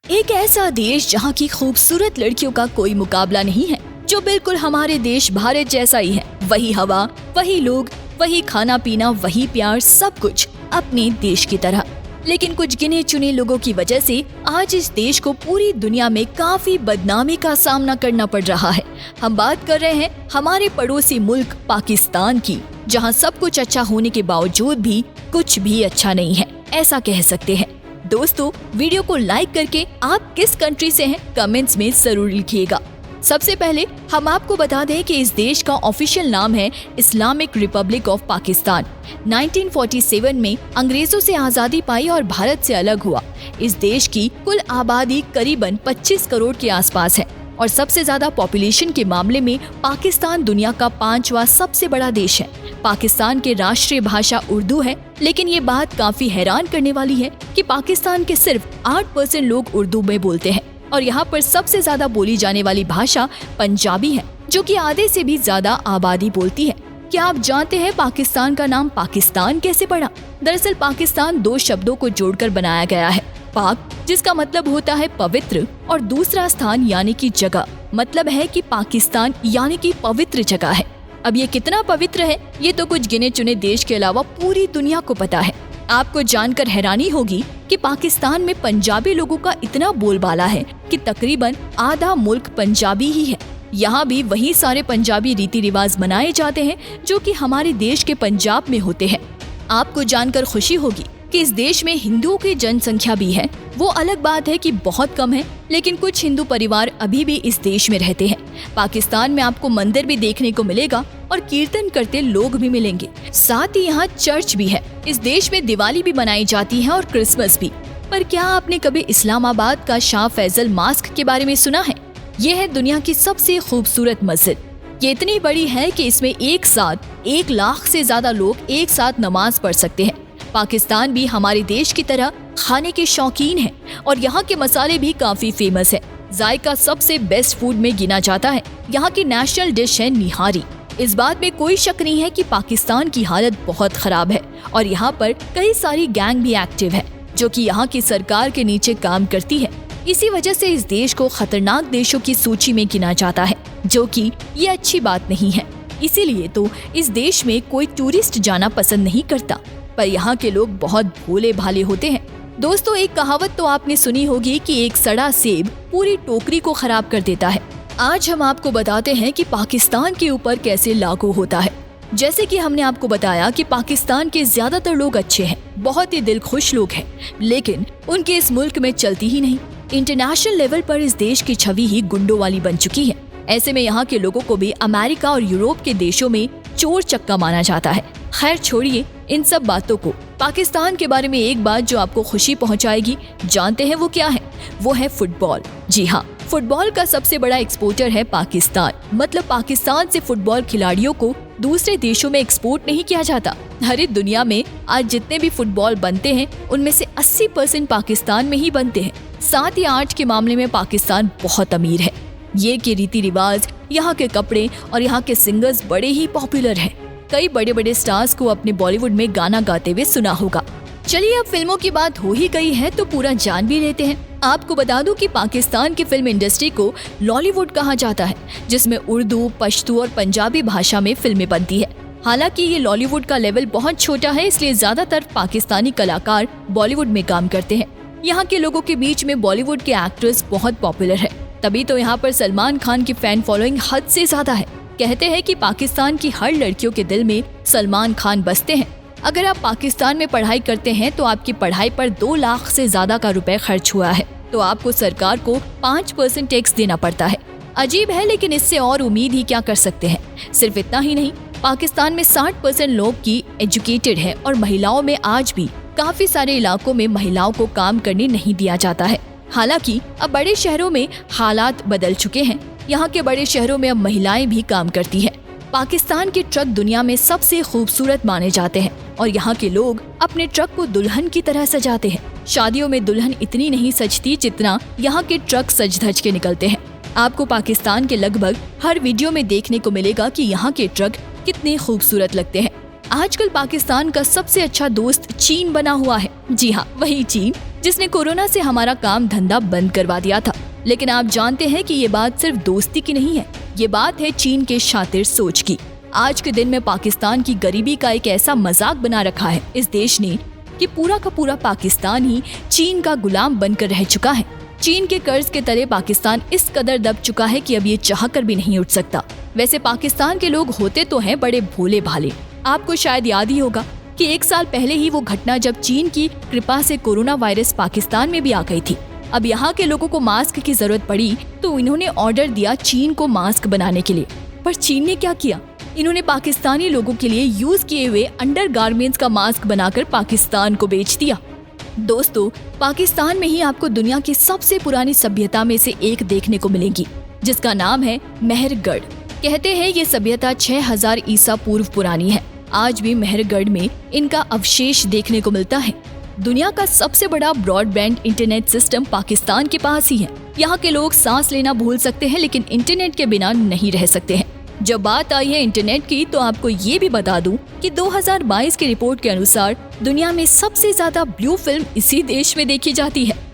एक ऐसा देश जहाँ की खूबसूरत लड़कियों का कोई मुकाबला नहीं है, जो बिल्कुल हमारे देश भारत जैसा ही है। वही हवा, वही लोग, वही खाना पीना, वही प्यार, सब कुछ अपने देश की तरह। लेकिन कुछ गिने चुने लोगों की वजह से आज इस देश को पूरी दुनिया में काफी बदनामी का सामना करना पड़ रहा है। हम बात कर रहे हैं हमारे पड़ोसी मुल्क पाकिस्तान की, जहां सब कुछ अच्छा होने के बावजूद भी कुछ भी अच्छा नहीं है, ऐसा कह सकते हैं। दोस्तों, वीडियो को लाइक करके आप किस कंट्री से हैं कमेंट्स में जरूर लिखिएगा। सबसे पहले हम आपको बता दें कि इस देश का ऑफिशियल नाम है इस्लामिक रिपब्लिक ऑफ पाकिस्तान। 1947 में अंग्रेजों से आजादी पाई और भारत से अलग हुआ। इस देश की कुल आबादी करीबन 25 करोड़ के आसपास है और सबसे ज्यादा पॉपुलेशन के मामले में पाकिस्तान दुनिया का 5वां सबसे बड़ा देश है। पाकिस्तान की राष्ट्रीय भाषा उर्दू है, लेकिन ये बात काफी हैरान करने वाली है कि पाकिस्तान के सिर्फ 8% लोग उर्दू में बोलते हैं और यहाँ पर सबसे ज्यादा बोली जाने वाली भाषा पंजाबी है, जो कि आधे से भी ज्यादा आबादी बोलती है। क्या आप जानते हैं पाकिस्तान का नाम पाकिस्तान कैसे पड़ा? दरअसल पाकिस्तान 2 शब्दों को जोड़कर बनाया गया है। पाक, जिसका मतलब होता है पवित्र, और दूसरा स्थान यानी कि जगह, मतलब है कि पाकिस्तान यानी कि पवित्र जगह है। अब ये कितना पवित्र है, ये तो कुछ गिने चुने देश के अलावा पूरी दुनिया को पता है। आपको जानकर हैरानी होगी कि पाकिस्तान में पंजाबी लोगों का इतना बोलबाला है कि तकरीबन आधा मुल्क पंजाबी ही है। यहाँ भी वही सारे पंजाबी रीति रिवाज मनाए जाते हैं जो कि हमारे देश के पंजाब में होते हैं। आपको जानकर खुशी होगी कि इस देश में हिंदुओं की जनसंख्या भी है। वो अलग बात है कि बहुत कम है, लेकिन कुछ हिंदू परिवार अभी भी इस देश में रहते हैं। पाकिस्तान में आपको मंदिर भी देखने को मिलेगा और कीर्तन करते लोग भी मिलेंगे। साथ ही यहाँ चर्च भी है। इस देश में दिवाली भी मनाई जाती है और क्रिसमस भी। पर क्या आपने कभी इस्लामाबाद का शाह फैसल मास्क के बारे में सुना है? ये है दुनिया की सबसे खूबसूरत मस्जिद। ये इतनी बड़ी है कि इसमें एक साथ 1 लाख से ज्यादा लोग एक साथ नमाज पढ़ सकते हैं। पाकिस्तान भी हमारे देश की तरह खाने के शौकीन है और यहाँ के मसाले भी काफी फेमस है। जायका सबसे बेस्ट फूड में गिना जाता है। यहाँ की नेशनल डिश है निहारी। इस बात में कोई शक नहीं है कि पाकिस्तान की हालत बहुत खराब है और यहाँ पर कई सारी गैंग भी एक्टिव है, जो कि यहाँ की सरकार के नीचे काम करती है। इसी वजह से इस देश को खतरनाक देशों की सूची में गिना जाता है, जो कि ये अच्छी बात नहीं है। इसीलिए तो इस देश में कोई टूरिस्ट जाना पसंद नहीं करता। पर यहाँ के लोग बहुत भोले भाले होते हैं। दोस्तों, एक कहावत तो आपने सुनी होगी कि एक सड़ा सेब पूरी टोकरी को खराब कर देता है। आज हम आपको बताते हैं कि पाकिस्तान के ऊपर कैसे लागू होता है। जैसे कि हमने आपको बताया कि पाकिस्तान के ज्यादातर लोग अच्छे हैं, बहुत ही दिलखुश लोग हैं, लेकिन उनके इस मुल्क में चलती ही नहीं। इंटरनेशनल लेवल पर इस देश की छवि ही गुंडों वाली बन चुकी है। ऐसे में यहाँ के लोगों को भी अमेरिका और यूरोप के देशों में चोर चक्का माना जाता है। खैर छोड़िए इन सब बातों को। पाकिस्तान के बारे में एक बात जो आपको खुशी पहुंचाएगी, जानते हैं वो क्या है? वो है फुटबॉल। जी हाँ, फुटबॉल का सबसे बड़ा एक्सपोर्टर है पाकिस्तान। मतलब पाकिस्तान से फुटबॉल खिलाड़ियों को दूसरे देशों में एक्सपोर्ट नहीं किया जाता। हर दुनिया में आज जितने भी फुटबॉल बनते हैं, उनमें से 80% पाकिस्तान में ही बनते हैं। साथ ही आर्ट के मामले में पाकिस्तान बहुत अमीर है। ये के रीति रिवाज, यहाँ के कपड़े और यहाँ के सिंगर्स बड़े ही पॉपुलर हैं। कई बड़े बड़े स्टार्स को अपने बॉलीवुड में गाना गाते हुए सुना होगा। चलिए, अब फिल्मों की बात हो ही गई है तो पूरा जान भी लेते हैं। आपको बता दूं कि पाकिस्तान की फिल्म इंडस्ट्री को लॉलीवुड कहा जाता है, जिसमें उर्दू, पश्तो और पंजाबी भाषा में फिल्में बनती है। हालांकि ये लॉलीवुड का लेवल बहुत छोटा है, इसलिए ज्यादातर पाकिस्तानी कलाकार बॉलीवुड में काम करते हैं। यहाँ के लोगों के बीच में बॉलीवुड के एक्टर्स बहुत पॉपुलर है, तभी तो यहाँ पर सलमान खान की फैन फॉलोइंग हद से ज्यादा है। कहते हैं कि पाकिस्तान की हर लड़कियों के दिल में सलमान खान बसते हैं। अगर आप पाकिस्तान में पढ़ाई करते हैं तो आपकी पढ़ाई पर 2 लाख से ज्यादा का रुपए खर्च हुआ है, तो आपको सरकार को 5% टैक्स देना पड़ता है। अजीब है, लेकिन इससे और उम्मीद ही क्या कर सकते हैं। सिर्फ इतना ही नहीं, पाकिस्तान में 60% लोग की एजुकेटेड है और महिलाओं में आज भी काफी सारे इलाकों में महिलाओं को काम करने नहीं दिया जाता है। हालांकि अब बड़े शहरों में हालात बदल चुके हैं। यहाँ के बड़े शहरों में अब महिलाएं भी काम करती हैं। पाकिस्तान के ट्रक दुनिया में सबसे खूबसूरत माने जाते हैं और यहाँ के लोग अपने ट्रक को दुल्हन की तरह सजाते हैं। शादियों में दुल्हन इतनी नहीं सजती जितना यहाँ के ट्रक सज धज के निकलते हैं। आपको पाकिस्तान के लगभग हर वीडियो में देखने को मिलेगा कि यहाँ के ट्रक कितने खूबसूरत लगते हैं। आजकल पाकिस्तान का सबसे अच्छा दोस्त चीन बना हुआ है। जी हाँ, वही चीन जिसने कोरोना से हमारा काम धंधा बंद करवा दिया था। लेकिन आप जानते हैं कि ये बात सिर्फ दोस्ती की नहीं है, ये बात है चीन के शातिर सोच की। आज के दिन में पाकिस्तान की गरीबी का एक ऐसा मजाक बना रखा है इस देश ने कि पूरा का पूरा पाकिस्तान ही चीन का गुलाम बनकर रह चुका है। चीन के कर्ज के तले पाकिस्तान इस कदर दब चुका है कि अब ये चाहकर भी नहीं उठ सकता। वैसे पाकिस्तान के लोग होते तो हैं बड़े भोले भाले। आपको शायद याद ही होगा कि 1 साल पहले ही वो घटना जब चीन की कृपा से कोरोना वायरस पाकिस्तान में भी आ गई थी। अब यहाँ के लोगों को मास्क की जरूरत पड़ी तो इन्होंने ऑर्डर दिया चीन को मास्क बनाने के लिए। पर चीन ने क्या किया, इन्होंने पाकिस्तानी लोगों के लिए यूज किए हुए अंडरगारमेंट्स का मास्क बनाकर पाकिस्तान को बेच दिया। दोस्तों, पाकिस्तान में ही आपको दुनिया की सबसे पुरानी सभ्यता में से एक देखने को मिलेगी, जिसका नाम है मेहरगढ़। कहते हैं ये सभ्यता 6000 ईसा पूर्व पुरानी है। आज भी मेहरगढ़ में इनका अवशेष देखने को मिलता है। दुनिया का सबसे बड़ा ब्रॉडबैंड इंटरनेट सिस्टम पाकिस्तान के पास ही है। यहाँ के लोग सांस लेना भूल सकते हैं लेकिन इंटरनेट के बिना नहीं रह सकते हैं। जब बात आई है इंटरनेट की तो आपको ये भी बता दूं कि 2022 की रिपोर्ट के अनुसार दुनिया में सबसे ज्यादा ब्लू फिल्म इसी देश में देखी जाती है।